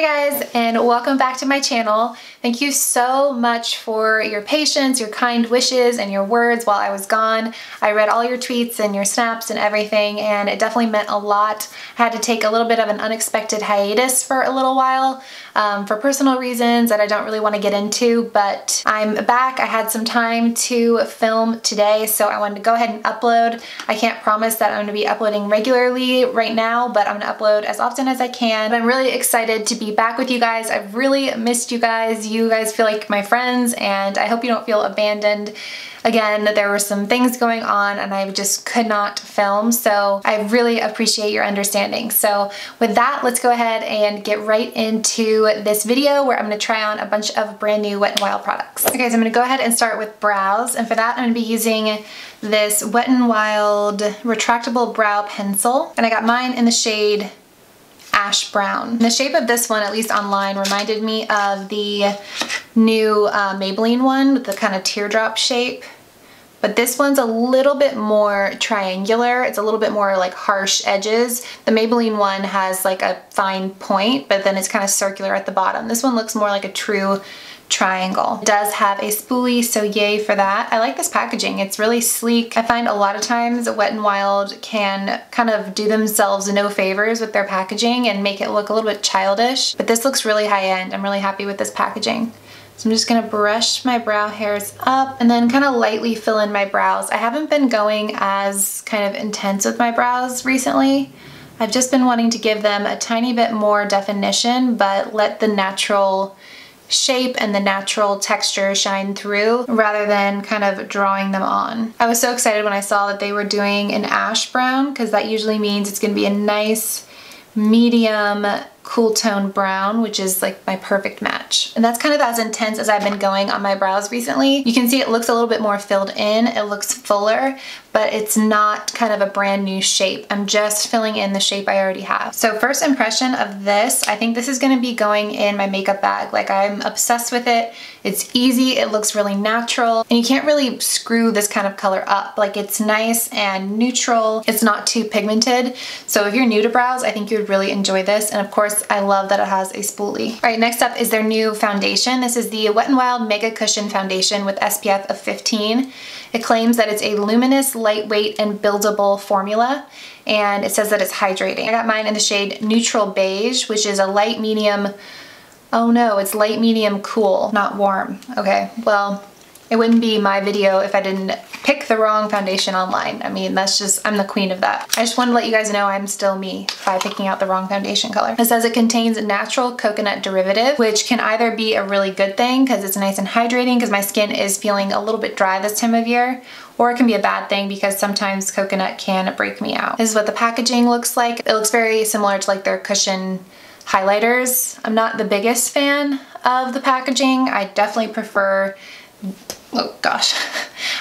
Hey guys, and welcome back to my channel. Thank you so much for your patience, your kind wishes, and your words while I was gone. I read all your tweets and your snaps and everything, and it definitely meant a lot. I had to take a little bit of an unexpected hiatus for a little while for personal reasons that I don't really want to get into, but I'm back. I had some time to film today, so I wanted to go ahead and upload. I can't promise that I'm going to be uploading regularly right now, but I'm going to upload as often as I can. But I'm really excited to be back with you guys. I've really missed you guys. You guys feel like my friends, and I hope you don't feel abandoned. Again, there were some things going on and I just could not film, so I really appreciate your understanding. So with that, let's go ahead and get right into this video where I'm going to try on a bunch of brand new Wet n Wild products. Okay, so I'm going to go ahead and start with brows, and for that I'm going to be using this Wet n Wild retractable brow pencil, and I got mine in the shade Ash Brown. The shape of this one, at least online, reminded me of the new Maybelline one with the kind of teardrop shape. But this one's a little bit more triangular. It's a little bit more like harsh edges. The Maybelline one has like a fine point, but then it's kind of circular at the bottom. This one looks more like a true triangle. It does have a spoolie, so yay for that. I like this packaging. It's really sleek. I find a lot of times Wet n Wild can kind of do themselves no favors with their packaging and make it look a little bit childish, but this looks really high end. I'm really happy with this packaging. So I'm just gonna brush my brow hairs up and then kind of lightly fill in my brows. I haven't been going as kind of intense with my brows recently. I've just been wanting to give them a tiny bit more definition, but let the natural shape and the natural texture shine through rather than kind of drawing them on. I was so excited when I saw that they were doing an ash brown, because that usually means it's going to be a nice medium cool tone brown, which is like my perfect match. And that's kind of as intense as I've been going on my brows recently. You can see it looks a little bit more filled in, it looks fuller, but it's not kind of a brand new shape. I'm just filling in the shape I already have. So first impression of this, I think this is gonna be going in my makeup bag. Like, I'm obsessed with it. It's easy, it looks really natural, and you can't really screw this kind of color up. Like, it's nice and neutral. It's not too pigmented. So if you're new to brows, I think you would really enjoy this. And of course, I love that it has a spoolie. All right, next up is their new foundation. This is the Wet n Wild MegaCushion Foundation with SPF of 15. It claims that it's a luminous, lightweight, and buildable formula, and it says that it's hydrating. I got mine in the shade Neutral Beige, which is a light medium, oh no, it's light medium cool, not warm. Okay, well, it wouldn't be my video if I didn't pick the wrong foundation online. I mean, that's just, I'm the queen of that. I just wanted to let you guys know I'm still me by picking out the wrong foundation color. It says it contains natural coconut derivative, which can either be a really good thing because it's nice and hydrating, because my skin is feeling a little bit dry this time of year, or it can be a bad thing because sometimes coconut can break me out. This is what the packaging looks like. It looks very similar to like their cushion highlighters. I'm not the biggest fan of the packaging. I definitely prefer, oh gosh,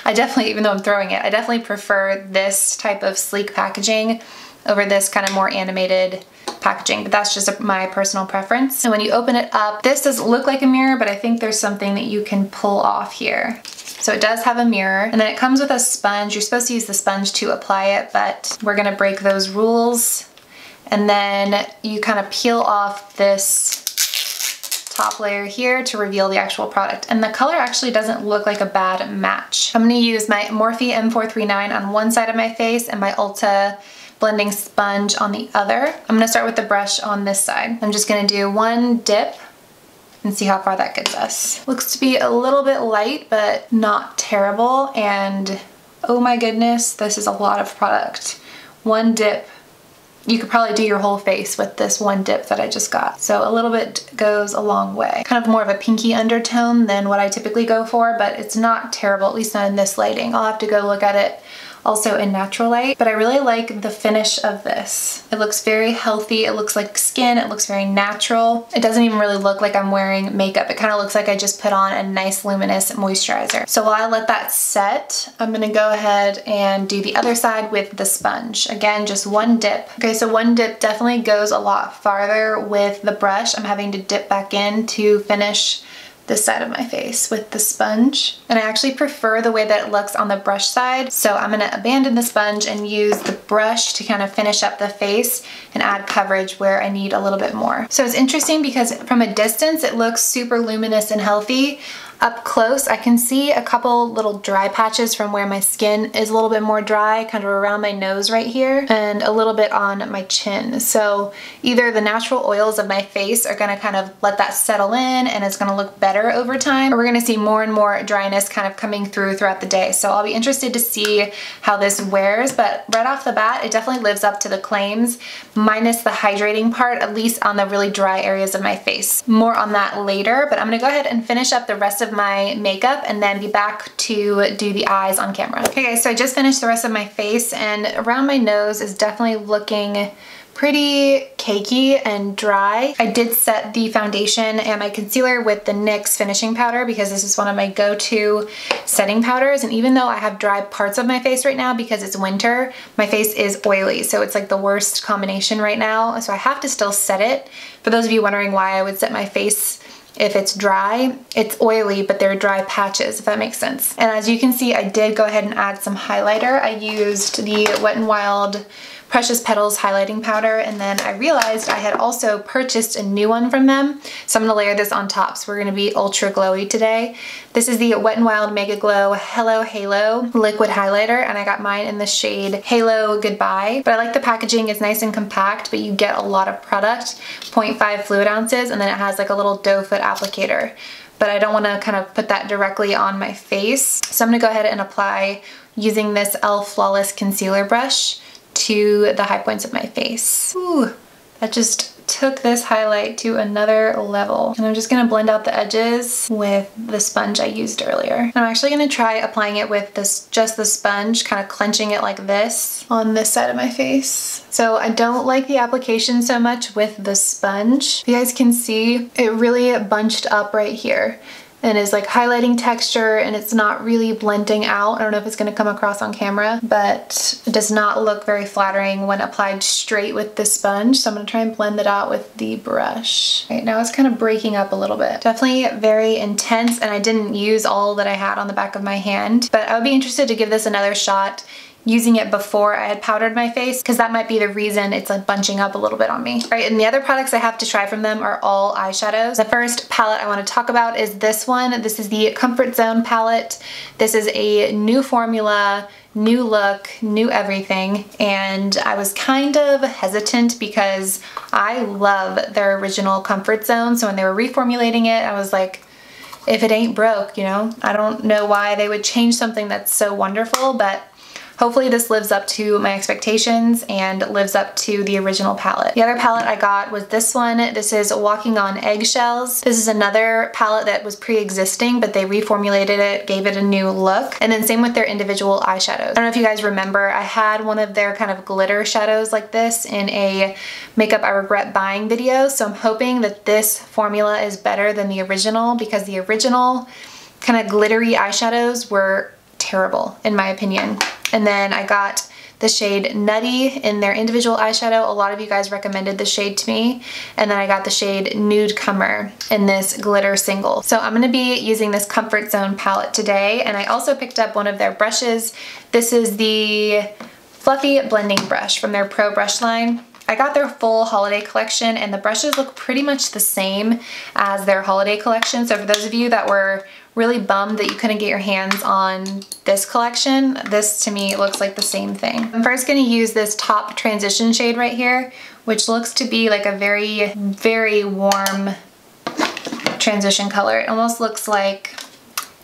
I definitely, even though I'm throwing it, I definitely prefer this type of sleek packaging over this kind of more animated packaging, but that's just my personal preference. And when you open it up, this doesn't look like a mirror, but I think there's something that you can pull off here. So it does have a mirror, and then it comes with a sponge. You're supposed to use the sponge to apply it, but we're gonna break those rules. And then you kind of peel off this top layer here to reveal the actual product. And the color actually doesn't look like a bad match. I'm gonna use my Morphe M439 on one side of my face and my Ulta blending sponge on the other. I'm gonna start with the brush on this side. I'm just gonna do one dip and see how far that gets us. Looks to be a little bit light, but not terrible. And oh my goodness, this is a lot of product. One dip. You could probably do your whole face with this one dip that I just got. So a little bit goes a long way. Kind of more of a pinky undertone than what I typically go for, but it's not terrible, at least not in this lighting. I'll have to go look at it also in natural light, but I really like the finish of this. It looks very healthy, it looks like skin, it looks very natural. It doesn't even really look like I'm wearing makeup. It kind of looks like I just put on a nice luminous moisturizer. So while I let that set, I'm gonna go ahead and do the other side with the sponge. Again, just one dip. Okay, so one dip definitely goes a lot farther with the brush. I'm having to dip back in to finish this side of my face with the sponge. And I actually prefer the way that it looks on the brush side. So I'm gonna abandon the sponge and use the brush to kind of finish up the face and add coverage where I need a little bit more. So it's interesting because from a distance, it looks super luminous and healthy. Up close, I can see a couple little dry patches from where my skin is a little bit more dry, kind of around my nose right here, and a little bit on my chin. So either the natural oils of my face are gonna kind of let that settle in and it's gonna look better over time, or we're gonna see more and more dryness kind of coming through throughout the day. So I'll be interested to see how this wears, but right off the bat, it definitely lives up to the claims, minus the hydrating part, at least on the really dry areas of my face. More on that later, but I'm gonna go ahead and finish up the rest of my makeup and then be back to do the eyes on camera. Okay guys, so I just finished the rest of my face, and around my nose is definitely looking pretty cakey and dry. I did set the foundation and my concealer with the NYX finishing powder because this is one of my go-to setting powders, and even though I have dry parts of my face right now because it's winter, my face is oily, so it's like the worst combination right now, so I have to still set it. For those of you wondering why I would set my face if it's dry, it's oily, but they're dry patches, if that makes sense. And as you can see, I did go ahead and add some highlighter. I used the Wet n Wild Precious Petals highlighting powder, and then I realized I had also purchased a new one from them, so I'm gonna layer this on top. So we're gonna be ultra glowy today. This is the Wet n Wild MegaGlo Hello Halo liquid highlighter, and I got mine in the shade Halo Goodbye. But I like the packaging, it's nice and compact, but you get a lot of product, 0.5 fluid ounces, and then it has like a little doe foot applicator. But I don't wanna kind of put that directly on my face. So I'm gonna go ahead and apply using this e.l.f. Flawless Concealer brush to the high points of my face. Ooh, that just took this highlight to another level. And I'm just gonna blend out the edges with the sponge I used earlier. I'm actually gonna try applying it with this, just the sponge, kind of clenching it like this on this side of my face. So I don't like the application so much with the sponge. You guys can see it really bunched up right here and is like highlighting texture, and it's not really blending out. I don't know if it's gonna come across on camera, but it does not look very flattering when applied straight with the sponge. So I'm gonna try and blend it out with the brush. Right now it's kind of breaking up a little bit. Definitely very intense, and I didn't use all that I had on the back of my hand, but I would be interested to give this another shot using it before I had powdered my face, because that might be the reason it's like bunching up a little bit on me. All right, and the other products I have to try from them are all eyeshadows. The first palette I want to talk about is this one. This is the Comfort Zone palette. This is a new formula, new look, new everything, and I was kind of hesitant because I love their original Comfort Zone, so when they were reformulating it, I was like, if it ain't broke, you know? I don't know why they would change something that's so wonderful, but hopefully this lives up to my expectations and lives up to the original palette. The other palette I got was this one. This is Walking on Eggshells. This is another palette that was pre-existing, but they reformulated it, gave it a new look. And then same with their individual eyeshadows. I don't know if you guys remember, I had one of their kind of glitter shadows like this in a Makeup I Regret Buying video. So I'm hoping that this formula is better than the original, because the original kind of glittery eyeshadows were terrible in my opinion. And then I got the shade Nutty in their individual eyeshadow. A lot of you guys recommended the shade to me. And then I got the shade Nudecomer in this glitter single. So I'm gonna be using this Comfort Zone palette today. And I also picked up one of their brushes. This is the Fluffy Blending Brush from their Pro Brush line. I got their full holiday collection, and the brushes look pretty much the same as their holiday collection. So for those of you that were really bummed that you couldn't get your hands on this collection, this to me looks like the same thing. I'm first gonna use this top transition shade right here, which looks to be like a very, very warm transition color. It almost looks like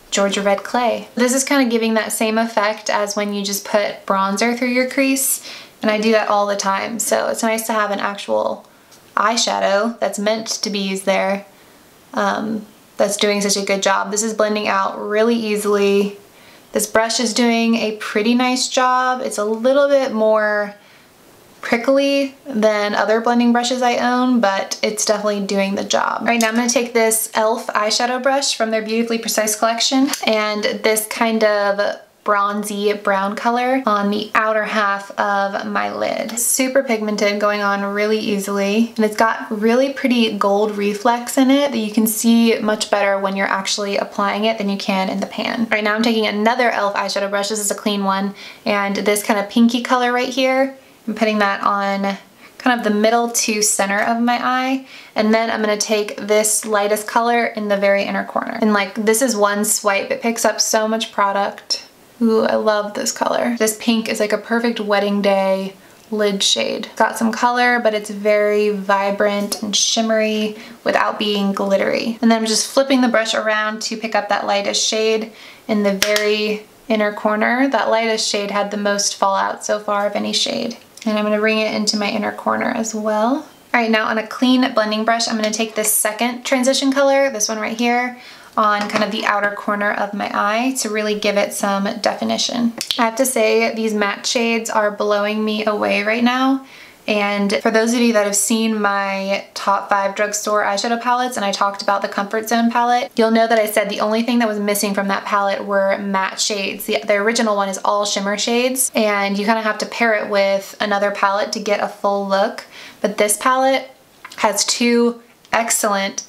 Georgia Red Clay. This is kind of giving that same effect as when you just put bronzer through your crease, and I do that all the time, so it's nice to have an actual eyeshadow that's meant to be used there that's doing such a good job. This is blending out really easily. This brush is doing a pretty nice job. It's a little bit more prickly than other blending brushes I own, but it's definitely doing the job. Right now I'm gonna take this e.l.f. eyeshadow brush from their Beautifully Precise collection, and this kind of bronzy brown color on the outer half of my lid. Super pigmented, going on really easily, and it's got really pretty gold reflex in it that you can see much better when you're actually applying it than you can in the pan. Right now I'm taking another e.l.f. eyeshadow brush. This is a clean one, and this kind of pinky color right here, I'm putting that on kind of the middle to center of my eye, and then I'm gonna take this lightest color in the very inner corner. And like, this is one swipe, it picks up so much product. Ooh, I love this color. This pink is like a perfect wedding day lid shade. Got some color, but it's very vibrant and shimmery without being glittery. And then I'm just flipping the brush around to pick up that lightest shade in the very inner corner. That lightest shade had the most fallout so far of any shade. And I'm gonna bring it into my inner corner as well. All right, now on a clean blending brush, I'm gonna take this second transition color, this one right here, on kind of the outer corner of my eye to really give it some definition. I have to say, these matte shades are blowing me away right now. And for those of you that have seen my top 5 drugstore eyeshadow palettes, and I talked about the Comfort Zone palette, you'll know that I said the only thing that was missing from that palette were matte shades. The original one is all shimmer shades, and you kind of have to pair it with another palette to get a full look. But this palette has 2 excellent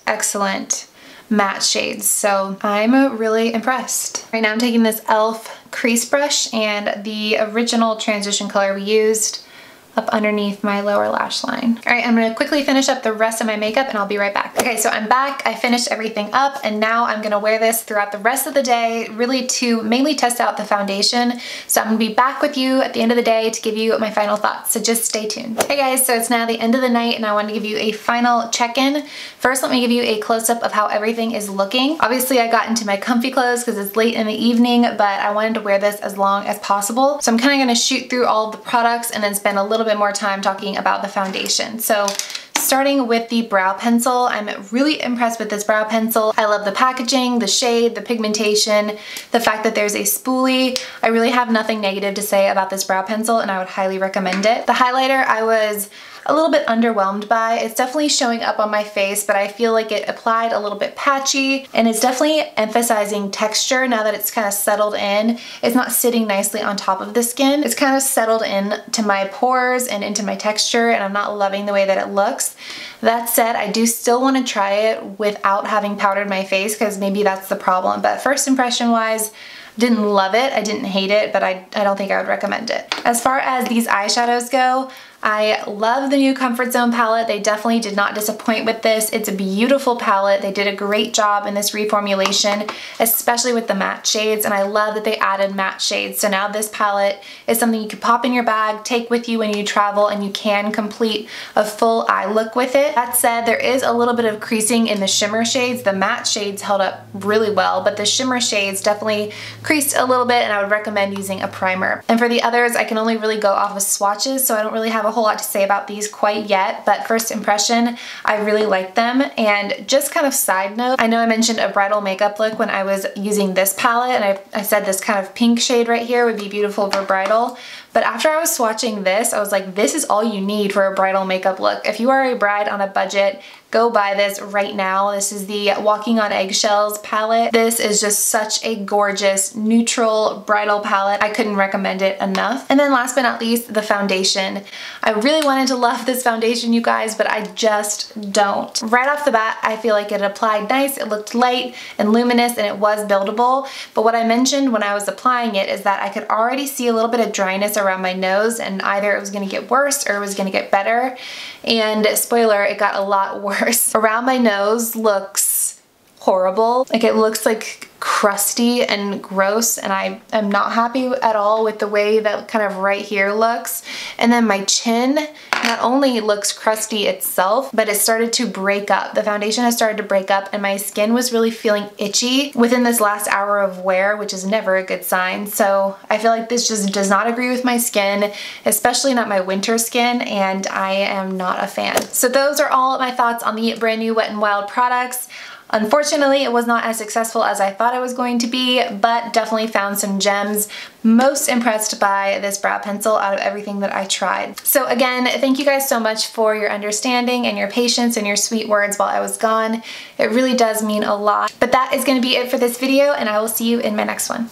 matte shades, so I'm really impressed. Right now I'm taking this e.l.f. crease brush and the original transition color we used up underneath my lower lash line. All right, I'm gonna quickly finish up the rest of my makeup and I'll be right back. Okay, so I'm back, I finished everything up, and now I'm gonna wear this throughout the rest of the day, really to mainly test out the foundation. So I'm gonna be back with you at the end of the day to give you my final thoughts, so just stay tuned. Hey guys, so it's now the end of the night and I wanted to give you a final check-in. First, let me give you a close-up of how everything is looking. Obviously, I got into my comfy clothes because it's late in the evening, but I wanted to wear this as long as possible. So I'm kind of gonna shoot through all of the products and then spend a little bit more time talking about the foundation. So starting with the brow pencil, I'm really impressed with this brow pencil. I love the packaging, the shade, the pigmentation, the fact that there's a spoolie. I really have nothing negative to say about this brow pencil, and I would highly recommend it. The highlighter I was a little bit underwhelmed by. It's definitely showing up on my face, but I feel like it applied a little bit patchy, and it's definitely emphasizing texture now that it's kind of settled in. It's not sitting nicely on top of the skin. It's kind of settled in to my pores and into my texture, and I'm not loving the way that it looks. That said, I do still want to try it without having powdered my face, because maybe that's the problem. But first impression wise, didn't love it, I didn't hate it, but I don't think I would recommend it. As far as these eyeshadows go, I love the new Comfort Zone palette. They definitely did not disappoint with this. It's a beautiful palette. They did a great job in this reformulation, especially with the matte shades, and I love that they added matte shades. So now this palette is something you could pop in your bag, take with you when you travel, and you can complete a full eye look with it. That said, there is a little bit of creasing in the shimmer shades. The matte shades held up really well, but the shimmer shades definitely creased a little bit, and I would recommend using a primer. And for the others, I can only really go off of swatches, so I don't really have a whole lot to say about these quite yet, but first impression, I really like them. And just kind of side note, I know I mentioned a bridal makeup look when I was using this palette, and I said this kind of pink shade right here would be beautiful for bridal. But after I was swatching this, I was like, this is all you need for a bridal makeup look. If you are a bride on a budget, go buy this right now. This is the Walking on Eggshells palette. This is just such a gorgeous, neutral bridal palette. I couldn't recommend it enough. And then last but not least, the foundation. I really wanted to love this foundation, you guys, but I just don't. Right off the bat, I feel like it applied nice. It looked light and luminous, and it was buildable. But what I mentioned when I was applying it is that I could already see a little bit of dryness around my nose, and either it was gonna get worse or it was gonna get better. And spoiler, it got a lot worse. Around my nose looks horrible. Like, it looks like crusty and gross, and I am not happy at all with the way that kind of right here looks. And then my chin not only looks crusty itself, but it started to break up. The foundation has started to break up, and my skin was really feeling itchy within this last hour of wear, which is never a good sign. So I feel like this just does not agree with my skin, especially not my winter skin, and I am not a fan. So those are all my thoughts on the brand new Wet n Wild products. Unfortunately, it was not as successful as I thought it was going to be, but definitely found some gems. Most impressed by this brow pencil out of everything that I tried. So again, thank you guys so much for your understanding and your patience and your sweet words while I was gone. It really does mean a lot. But that is going to be it for this video, and I will see you in my next one.